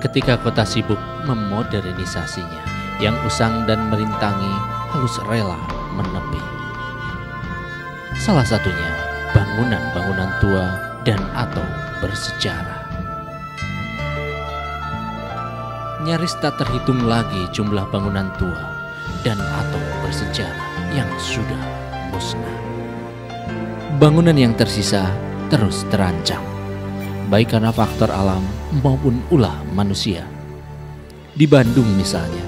Ketika kota sibuk memodernisasinya, yang usang dan merintangi harus rela menepi. Salah satunya bangunan-bangunan tua dan atau bersejarah. Nyaris tak terhitung lagi jumlah bangunan tua dan atau bersejarah yang sudah musnah. Bangunan yang tersisa terus terancam, baik karena faktor alam maupun ulah manusia. Di Bandung misalnya,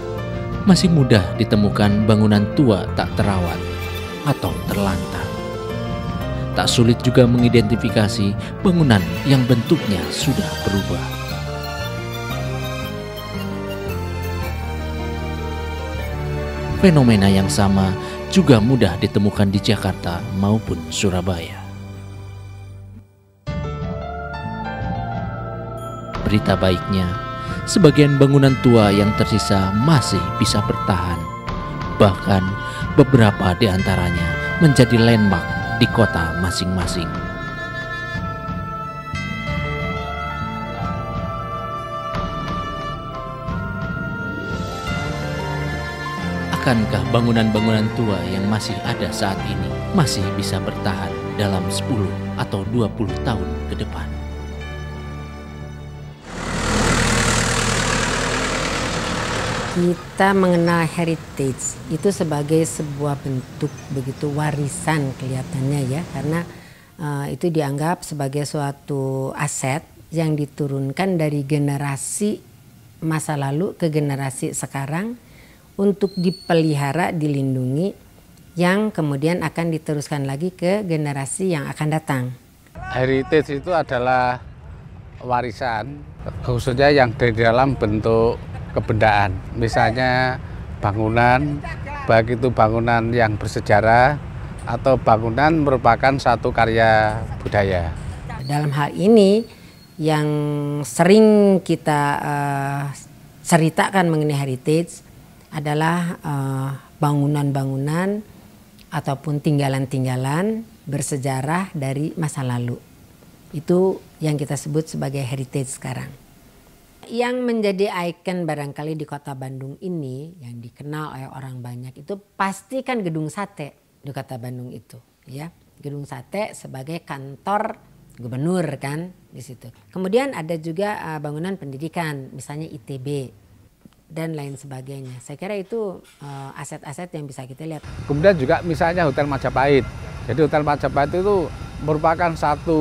masih mudah ditemukan bangunan tua tak terawat atau terlantar. Tak sulit juga mengidentifikasi bangunan yang bentuknya sudah berubah. Fenomena yang sama juga mudah ditemukan di Jakarta maupun Surabaya. Berita baiknya, sebagian bangunan tua yang tersisa masih bisa bertahan. Bahkan beberapa di antaranya menjadi landmark di kota masing-masing. Akankah bangunan-bangunan tua yang masih ada saat ini masih bisa bertahan dalam 10 atau 20 tahun ke depan? Kita mengenal heritage itu sebagai sebuah bentuk begitu warisan kelihatannya ya, karena itu dianggap sebagai suatu aset yang diturunkan dari generasi masa lalu ke generasi sekarang untuk dipelihara, dilindungi, yang kemudian akan diteruskan lagi ke generasi yang akan datang. Heritage itu adalah warisan, khususnya yang dari dalam bentuk kebendaan. Misalnya bangunan, baik itu bangunan yang bersejarah atau bangunan merupakan satu karya budaya. Dalam hal ini yang sering kita ceritakan mengenai heritage adalah bangunan-bangunan ataupun tinggalan-tinggalan bersejarah dari masa lalu. Itu yang kita sebut sebagai heritage sekarang. Yang menjadi ikon barangkali di kota Bandung ini yang dikenal oleh orang banyak itu pasti kan Gedung Sate di kota Bandung itu, ya. Gedung Sate sebagai kantor gubernur kan di situ. Kemudian ada juga bangunan pendidikan, misalnya ITB dan lain sebagainya. Saya kira itu aset-aset yang bisa kita lihat. Kemudian juga misalnya Hotel Majapahit. Jadi Hotel Majapahit itu merupakan satu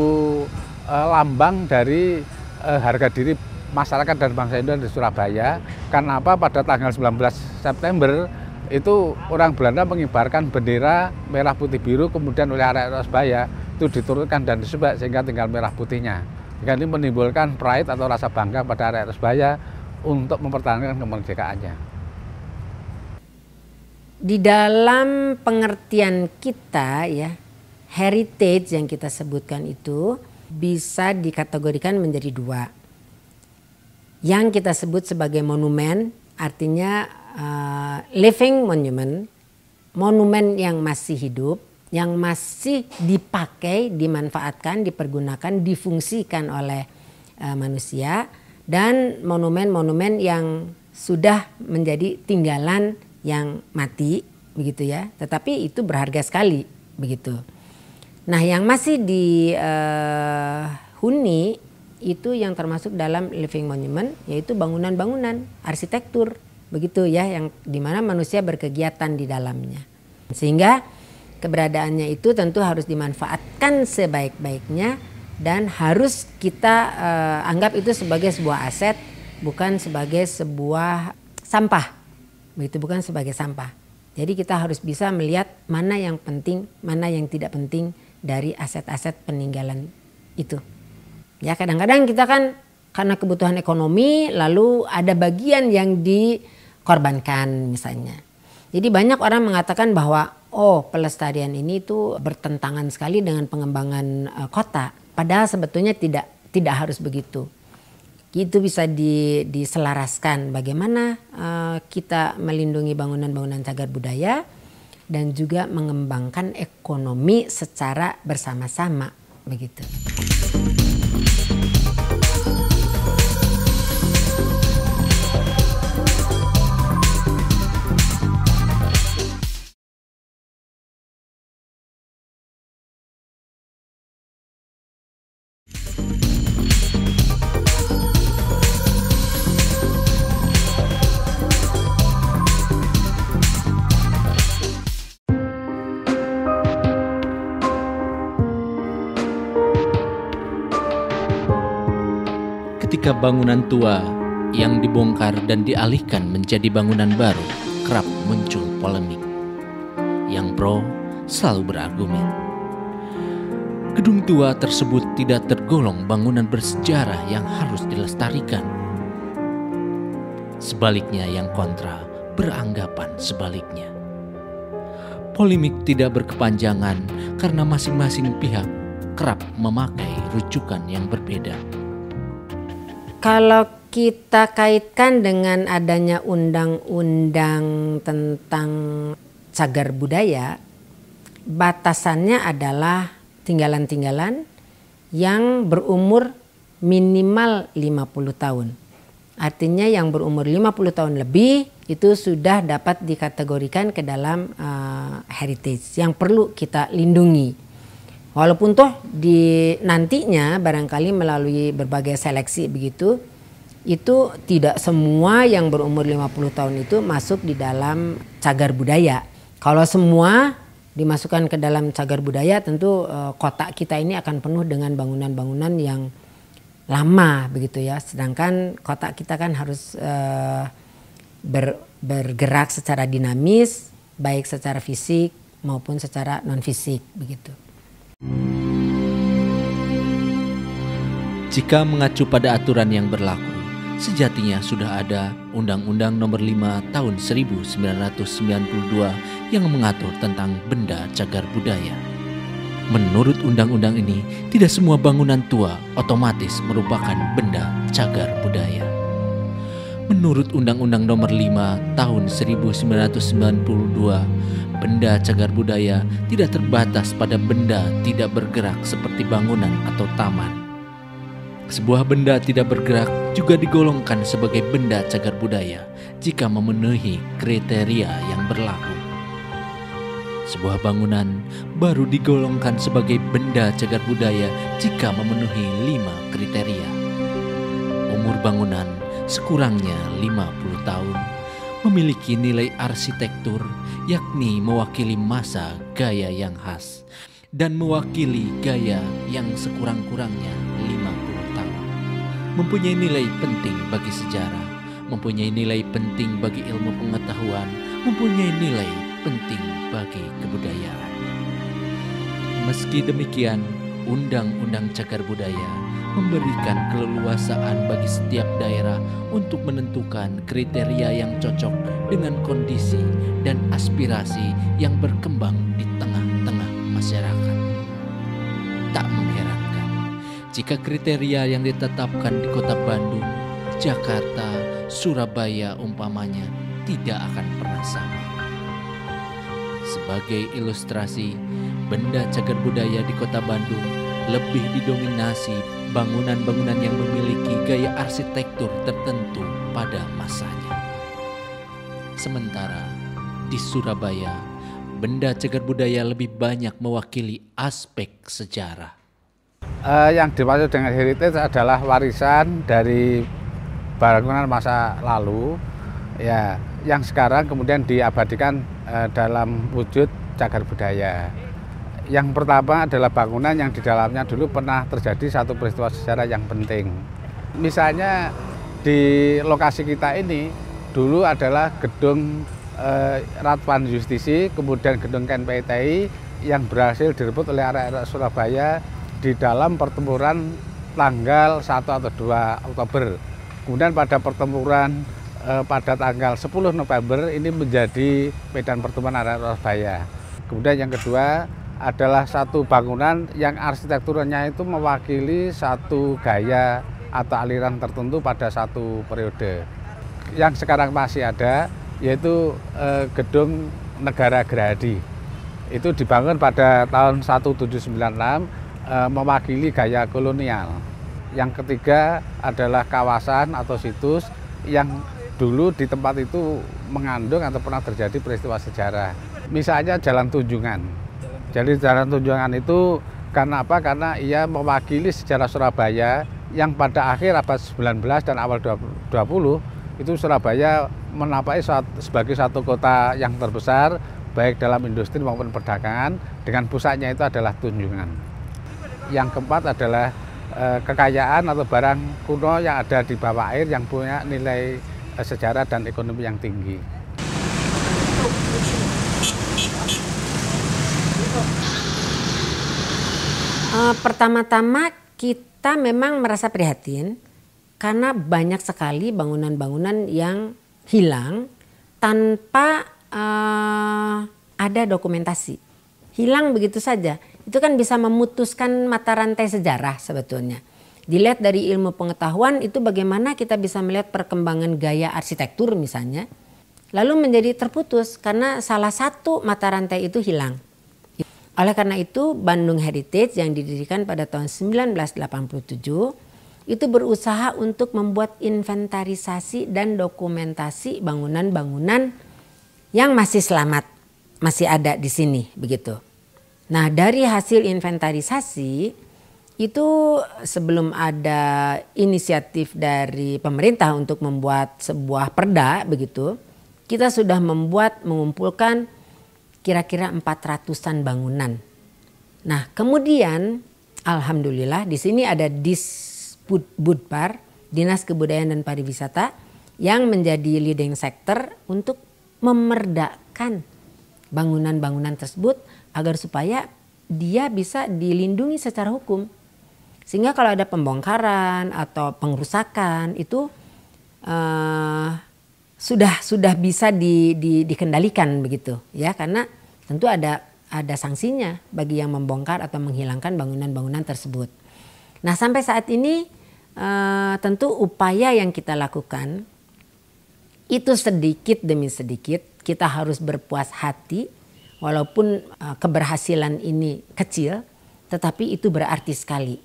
lambang dari harga diri masyarakat dan bangsa Indonesia di Surabaya. Karena apa? Pada tanggal 19 September itu orang Belanda mengibarkan bendera merah putih biru, kemudian oleh rakyat Surabaya itu diturunkan dan disebut sehingga tinggal merah putihnya. Jadi ini menimbulkan pride atau rasa bangga pada rakyat Surabaya untuk mempertahankan kemerdekaannya. Di dalam pengertian kita ya, heritage yang kita sebutkan itu bisa dikategorikan menjadi dua. Yang kita sebut sebagai monumen, artinya living monument, monumen yang masih hidup, yang masih dipakai, dimanfaatkan, dipergunakan, difungsikan oleh manusia. Dan monumen-monumen yang sudah menjadi tinggalan yang mati begitu ya, tetapi itu berharga sekali begitu. Nah, yang masih dihuni itu yang termasuk dalam living monument, yaitu bangunan-bangunan arsitektur begitu ya, yang dimana manusia berkegiatan di dalamnya. Sehingga keberadaannya itu tentu harus dimanfaatkan sebaik-baiknya. Dan harus kita anggap itu sebagai sebuah aset, bukan sebagai sebuah sampah. Begitu, bukan sebagai sampah. Jadi kita harus bisa melihat mana yang penting, mana yang tidak penting dari aset-aset peninggalan itu. Ya, kadang-kadang kita kan karena kebutuhan ekonomi lalu ada bagian yang dikorbankan misalnya. Jadi banyak orang mengatakan bahwa pelestarian ini tuh bertentangan sekali dengan pengembangan kota. Padahal sebetulnya tidak harus begitu. Itu bisa diselaraskan bagaimana kita melindungi bangunan-bangunan cagar budaya dan juga mengembangkan ekonomi secara bersama-sama begitu. Ketika bangunan tua yang dibongkar dan dialihkan menjadi bangunan baru, kerap muncul polemik. Yang pro selalu berargumen, gedung tua tersebut tidak tergolong bangunan bersejarah yang harus dilestarikan. Sebaliknya yang kontra beranggapan sebaliknya. Polemik tidak berkepanjangan karena masing-masing pihak kerap memakai rujukan yang berbeda. Kalau kita kaitkan dengan adanya undang-undang tentang cagar budaya, batasannya adalah tinggalan-tinggalan yang berumur minimal 50 tahun. Artinya yang berumur 50 tahun lebih itu sudah dapat dikategorikan ke dalam heritage yang perlu kita lindungi. Walaupun toh di nantinya barangkali melalui berbagai seleksi begitu, itu tidak semua yang berumur 50 tahun itu masuk di dalam cagar budaya. Kalau semua dimasukkan ke dalam cagar budaya, tentu kota kita ini akan penuh dengan bangunan-bangunan yang lama begitu ya. Sedangkan kota kita kan harus bergerak secara dinamis, baik secara fisik maupun secara non fisik begitu. Jika mengacu pada aturan yang berlaku, sejatinya sudah ada Undang-Undang Nomor 5 Tahun 1992 yang mengatur tentang benda cagar budaya. Menurut undang-undang ini, tidak semua bangunan tua otomatis merupakan benda cagar budaya. Menurut Undang-Undang Nomor 5 Tahun 1992, benda cagar budaya tidak terbatas pada benda tidak bergerak seperti bangunan atau taman. Sebuah benda tidak bergerak juga digolongkan sebagai benda cagar budaya jika memenuhi kriteria yang berlaku. Sebuah bangunan baru digolongkan sebagai benda cagar budaya jika memenuhi 5 kriteria. Umur bangunan sekurangnya 50 tahun, memiliki nilai arsitektur yakni mewakili masa gaya yang khas dan mewakili gaya yang sekurang-kurangnya 50 tahun. Mempunyai nilai penting bagi sejarah, mempunyai nilai penting bagi ilmu pengetahuan, mempunyai nilai penting bagi kebudayaan. Meski demikian, Undang-Undang Cagar Budaya memberikan keleluasaan bagi setiap daerah untuk menentukan kriteria yang cocok dengan kondisi dan aspirasi yang berkembang di tengah-tengah masyarakat. Tak mengherankan jika kriteria yang ditetapkan di Kota Bandung, Jakarta, Surabaya umpamanya tidak akan pernah sama. Sebagai ilustrasi, benda cagar budaya di Kota Bandung lebih didominasi bangunan-bangunan yang memiliki gaya arsitektur tertentu pada masanya. Sementara di Surabaya, benda cagar budaya lebih banyak mewakili aspek sejarah. Yang dimaksud dengan heritage adalah warisan dari bangunan masa lalu, ya, yang sekarang kemudian diabadikan dalam wujud cagar budaya. Yang pertama adalah bangunan yang di dalamnya dulu pernah terjadi satu peristiwa sejarah yang penting. Misalnya di lokasi kita ini dulu adalah gedung Radwan Justisi, kemudian gedung KNPTI yang berhasil direbut oleh arek-arek Surabaya di dalam pertempuran tanggal 1 atau 2 Oktober. Kemudian pada pertempuran pada tanggal 10 November ini menjadi medan pertemuan arek Surabaya. Kemudian yang kedua adalah satu bangunan yang arsitekturnya itu mewakili satu gaya atau aliran tertentu pada satu periode. Yang sekarang masih ada yaitu gedung Negara Gerahadi. Itu dibangun pada tahun 1796 mewakili gaya kolonial. Yang ketiga adalah kawasan atau situs yang dulu di tempat itu mengandung atau pernah terjadi peristiwa sejarah. Misalnya Jalan Tunjungan. Jadi Jalan Tunjungan itu karena apa? Karena ia mewakili sejarah Surabaya yang pada akhir abad 19 dan awal 20 itu Surabaya menapaki sebagai satu kota yang terbesar baik dalam industri maupun perdagangan dengan pusatnya itu adalah Tunjungan. Yang keempat adalah kekayaan atau barang kuno yang ada di bawah air yang punya nilai sejarah dan ekonomi yang tinggi. Pertama-tama kita memang merasa prihatin karena banyak sekali bangunan-bangunan yang hilang tanpa ada dokumentasi. Hilang begitu saja. Itu kan bisa memutuskan mata rantai sejarah sebetulnya. Dilihat dari ilmu pengetahuan itu bagaimana kita bisa melihat perkembangan gaya arsitektur misalnya. Lalu menjadi terputus karena salah satu mata rantai itu hilang. Oleh karena itu Bandung Heritage yang didirikan pada tahun 1987 itu berusaha untuk membuat inventarisasi dan dokumentasi bangunan-bangunan yang masih selamat, masih ada di sini begitu. Nah, dari hasil inventarisasi itu sebelum ada inisiatif dari pemerintah untuk membuat sebuah perda begitu, kita sudah mengumpulkan kira-kira 400-an bangunan. Nah, kemudian alhamdulillah di sini ada Disbudpar, Dinas Kebudayaan dan Pariwisata yang menjadi leading sector untuk memerdakkan bangunan-bangunan tersebut agar supaya dia bisa dilindungi secara hukum. Sehingga kalau ada pembongkaran atau pengrusakan itu sudah bisa dikendalikan begitu ya, karena tentu ada sanksinya bagi yang membongkar atau menghilangkan bangunan-bangunan tersebut. Nah, sampai saat ini tentu upaya yang kita lakukan itu sedikit demi sedikit kita harus berpuas hati walaupun keberhasilan ini kecil, tetapi itu berarti sekali.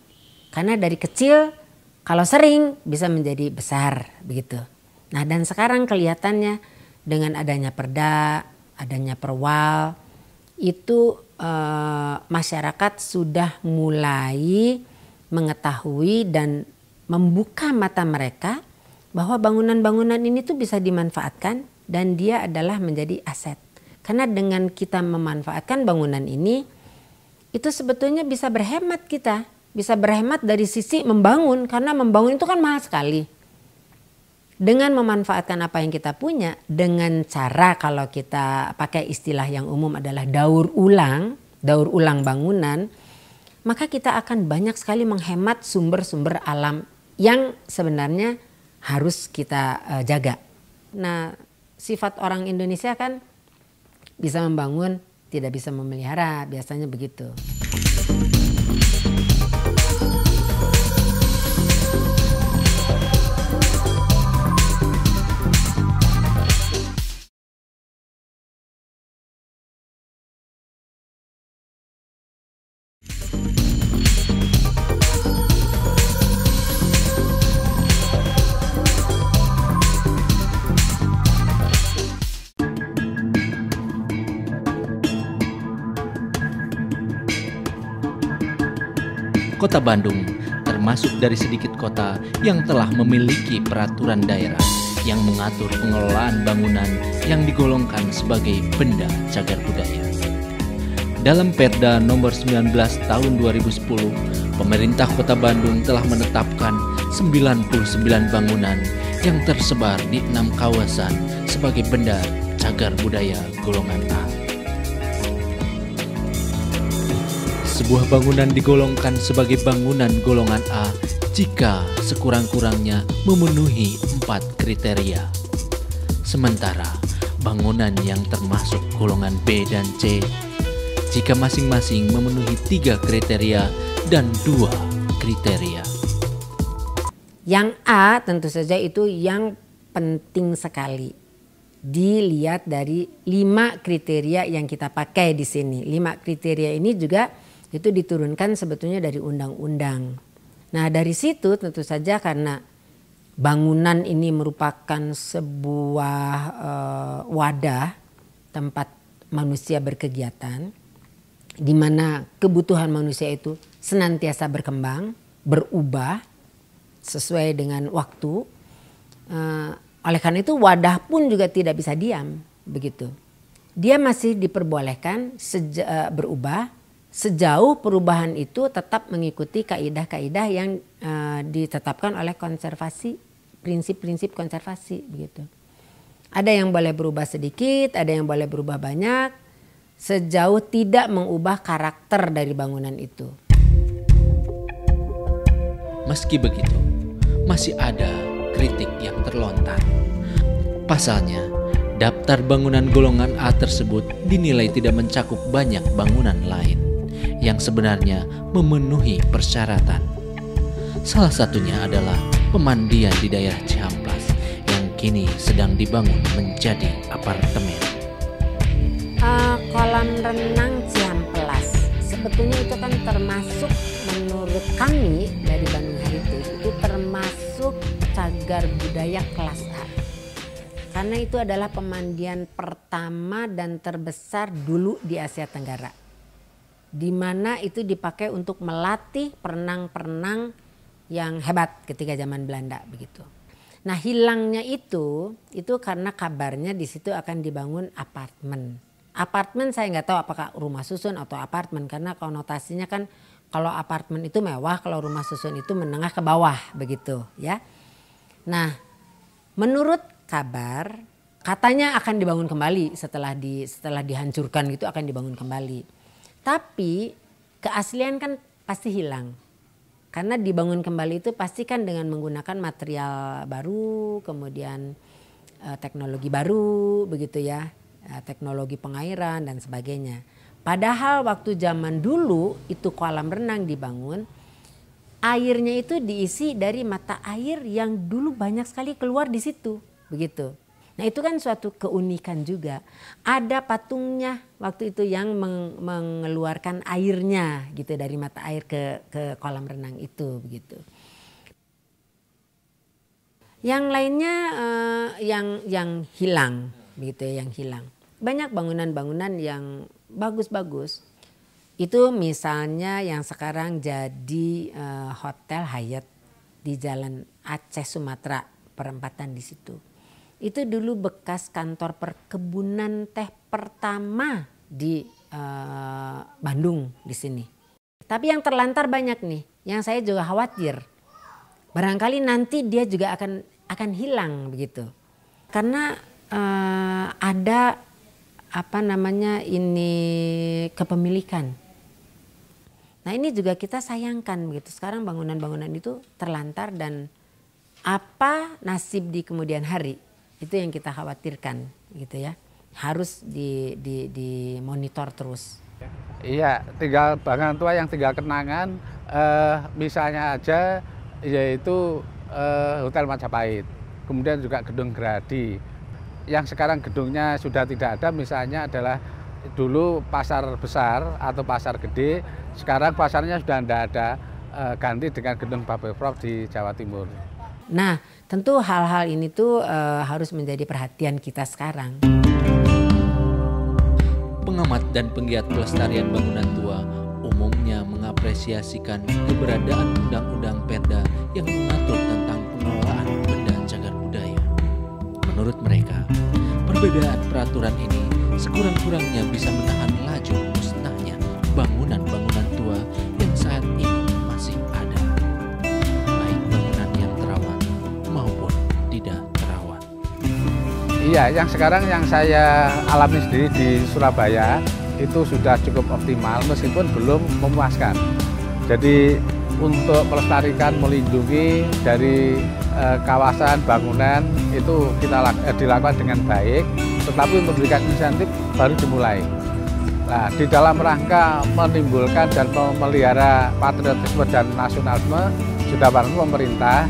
Karena dari kecil kalau sering bisa menjadi besar begitu. Nah, dan sekarang kelihatannya dengan adanya perda, adanya perwal, itu masyarakat sudah mulai mengetahui dan membuka mata mereka bahwa bangunan-bangunan ini tuh bisa dimanfaatkan dan dia adalah menjadi aset. Karena dengan kita memanfaatkan bangunan ini, itu sebetulnya bisa berhemat kita. Bisa berhemat dari sisi membangun, karena membangun itu kan mahal sekali. Dengan memanfaatkan apa yang kita punya, dengan cara kalau kita pakai istilah yang umum adalah daur ulang bangunan, maka kita akan banyak sekali menghemat sumber-sumber alam yang sebenarnya harus kita jaga. Nah, sifat orang Indonesia kan bisa membangun, tidak bisa memelihara, biasanya begitu. Kota Bandung termasuk dari sedikit kota yang telah memiliki peraturan daerah yang mengatur pengelolaan bangunan yang digolongkan sebagai benda cagar budaya. Dalam Perda nomor 19 tahun 2010, pemerintah Kota Bandung telah menetapkan 99 bangunan yang tersebar di 6 kawasan sebagai benda cagar budaya golongan A. Sebuah bangunan digolongkan sebagai bangunan golongan A jika sekurang-kurangnya memenuhi 4 kriteria. Sementara bangunan yang termasuk golongan B dan C jika masing-masing memenuhi 3 kriteria dan 2 kriteria. Yang A tentu saja itu yang penting sekali. Dilihat dari 5 kriteria yang kita pakai di sini. 5 kriteria ini juga itu diturunkan sebetulnya dari undang-undang. Nah, dari situ tentu saja karena bangunan ini merupakan sebuah wadah tempat manusia berkegiatan, di mana kebutuhan manusia itu senantiasa berkembang, berubah sesuai dengan waktu. Oleh karena itu wadah pun juga tidak bisa diam begitu. Dia masih diperbolehkan berubah sejauh perubahan itu tetap mengikuti kaidah-kaidah yang ditetapkan oleh konservasi, prinsip-prinsip konservasi begitu. Ada yang boleh berubah sedikit, ada yang boleh berubah banyak, sejauh tidak mengubah karakter dari bangunan itu. Meski begitu, masih ada kritik yang terlontar. Pasalnya, daftar bangunan golongan A tersebut dinilai tidak mencakup banyak bangunan lain yang sebenarnya memenuhi persyaratan. Salah satunya adalah pemandian di daerah Cihamplas yang kini sedang dibangun menjadi apartemen. Kolam renang Cihamplas sebetulnya itu kan termasuk, menurut kami dari Bandung Heritage, itu termasuk cagar budaya kelas A. Karena itu adalah pemandian pertama dan terbesar dulu di Asia Tenggara. Di mana itu dipakai untuk melatih perenang-perenang yang hebat ketika zaman Belanda begitu. Nah, hilangnya itu karena kabarnya di situ akan dibangun apartemen. Apartemen saya nggak tahu apakah rumah susun atau apartemen, karena konotasinya kan kalau apartemen itu mewah, kalau rumah susun itu menengah ke bawah begitu ya. Nah, menurut kabar katanya akan dibangun kembali setelah dihancurkan gitu, akan dibangun kembali. Tapi keaslian kan pasti hilang. Karena dibangun kembali itu pasti kan dengan menggunakan material baru, kemudian teknologi baru begitu ya, teknologi pengairan dan sebagainya. Padahal waktu zaman dulu itu kolam renang dibangun, airnya itu diisi dari mata air yang dulu banyak sekali keluar di situ begitu. Nah, itu kan suatu keunikan juga. Ada patungnya waktu itu yang mengeluarkan airnya gitu dari mata air ke kolam renang itu begitu. Yang lainnya yang hilang begitu ya, yang hilang. Banyak bangunan-bangunan yang bagus-bagus. Itu misalnya yang sekarang jadi Hotel Hyatt di Jalan Aceh Sumatera, perempatan di situ. Itu dulu bekas kantor perkebunan teh pertama di Bandung di sini. Tapi yang terlantar banyak nih, yang saya juga khawatir. Barangkali nanti dia juga akan hilang begitu. Karena ada ini kepemilikan. Nah, ini juga kita sayangkan begitu. Sekarang bangunan-bangunan itu terlantar dan apa nasib di kemudian hari? Itu yang kita khawatirkan gitu ya. Harus dimonitor terus. Iya, tinggal bangunan tua yang tinggal kenangan, misalnya aja yaitu Hotel Majapahit. Kemudian juga Gedung Gerahadi. Yang sekarang gedungnya sudah tidak ada, misalnya adalah dulu Pasar Besar atau Pasar Gede, sekarang pasarnya sudah tidak ada, ganti dengan Gedung Bapeprom di Jawa Timur. Nah, tentu hal-hal ini tuh harus menjadi perhatian kita sekarang. Pengamat dan penggiat pelestarian bangunan tua umumnya mengapresiasikan keberadaan undang-undang Perda yang mengatur tentang pengelolaan benda cagar budaya. Menurut mereka, perbedaan peraturan ini sekurang-kurangnya bisa menahan laju musnahnya bangunan-bangunan tua yang saat ini masih ada, baik bangunan yang terawat maupun tidak terawat. Iya, yang sekarang yang saya alami sendiri di Surabaya itu sudah cukup optimal meskipun belum memuaskan. Jadi untuk melestarikan, melindungi dari kawasan bangunan itu kita dilakukan dengan baik, tetapi untuk memberikan insentif baru dimulai. Nah, di dalam rangka menimbulkan dan memelihara patriotisme dan nasionalisme, sudah bareng pemerintah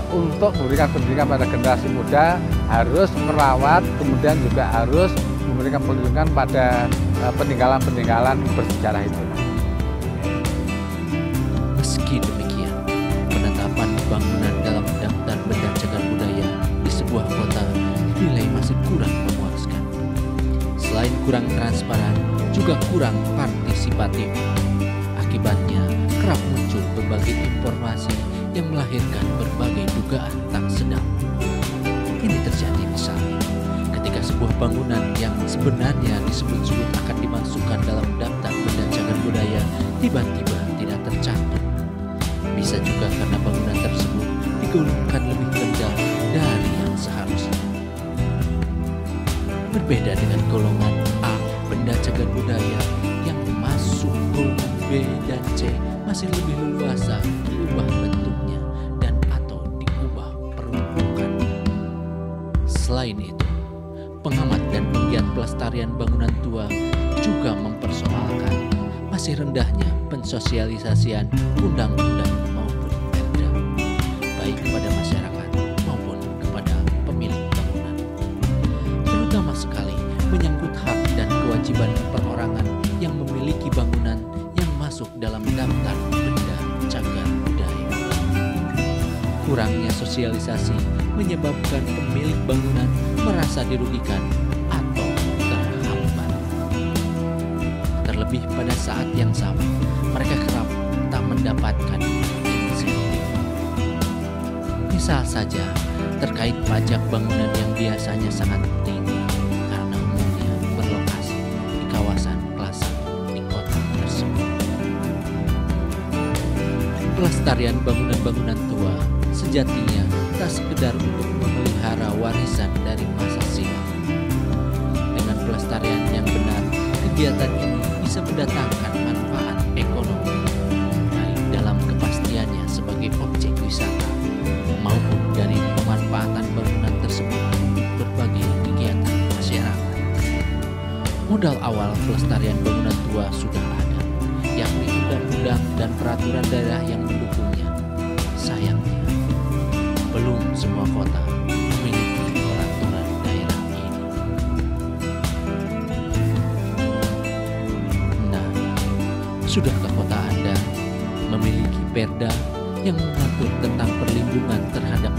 untuk memberikan pendidikan pada generasi muda harus merawat, kemudian juga harus memberikan perlindungan pada peninggalan-peninggalan bersejarah itu. Meski demikian, penetapan bangunan dalam daftar benda cagar budaya di sebuah kota dinilai masih kurang memuaskan. Selain kurang transparan, juga kurang partisipatif. Akibatnya kerap muncul berbagai informasi yang melahirkan berbagai dugaan tak sedap. Ini terjadi misalnya ketika sebuah bangunan yang sebenarnya disebut-sebut akan dimasukkan dalam daftar benda cagar budaya digolongkan lebih rendah dari yang seharusnya. Berbeda dengan golongan A, benda cagar budaya yang masuk golongan B dan C masih lebih leluasa diubah bentuknya dan atau diubah peruntukannya. Selain itu, pengamat dan penggiat pelestarian bangunan tua juga mempersoalkan masih rendahnya pensosialisasian undang-undang maupun perda, baik kepada masyarakat maupun kepada pemilik bangunan. Terutama sekali menyangkut hak dan kewajiban perorangan yang memiliki bangunan yang masuk dalam daftar benda cagar budaya. Kurangnya sosialisasi menyebabkan pemilik bangunan merasa dirugikan atau terhambat. Terlebih pada saat yang sama, mereka kerap tak mendapatkan insentif. Misal saja terkait pajak bangunan yang biasanya sangat tinggi karena umumnya berlokasi di kawasan kelas 1 di kota tersebut. Pelestarian bangunan-bangunan tua sejatinya tak sekedar untuk memelihara warisan dari masa silam. Dengan pelestarian yang benar, kegiatan ini bisa mendatangkan manfaat ekonomi, baik dalam kepastiannya sebagai objek wisata, maupun dari pemanfaatan bangunan tersebut untuk berbagai kegiatan masyarakat. Modal awal pelestarian bangunan tua sudah ada, yakni undang-undang dan peraturan daerah yang mendukungnya. Sayangnya, belum semua kota memiliki peraturan daerah ini. Nah, sudahkah kota Anda memiliki perda yang mengatur tentang perlindungan terhadap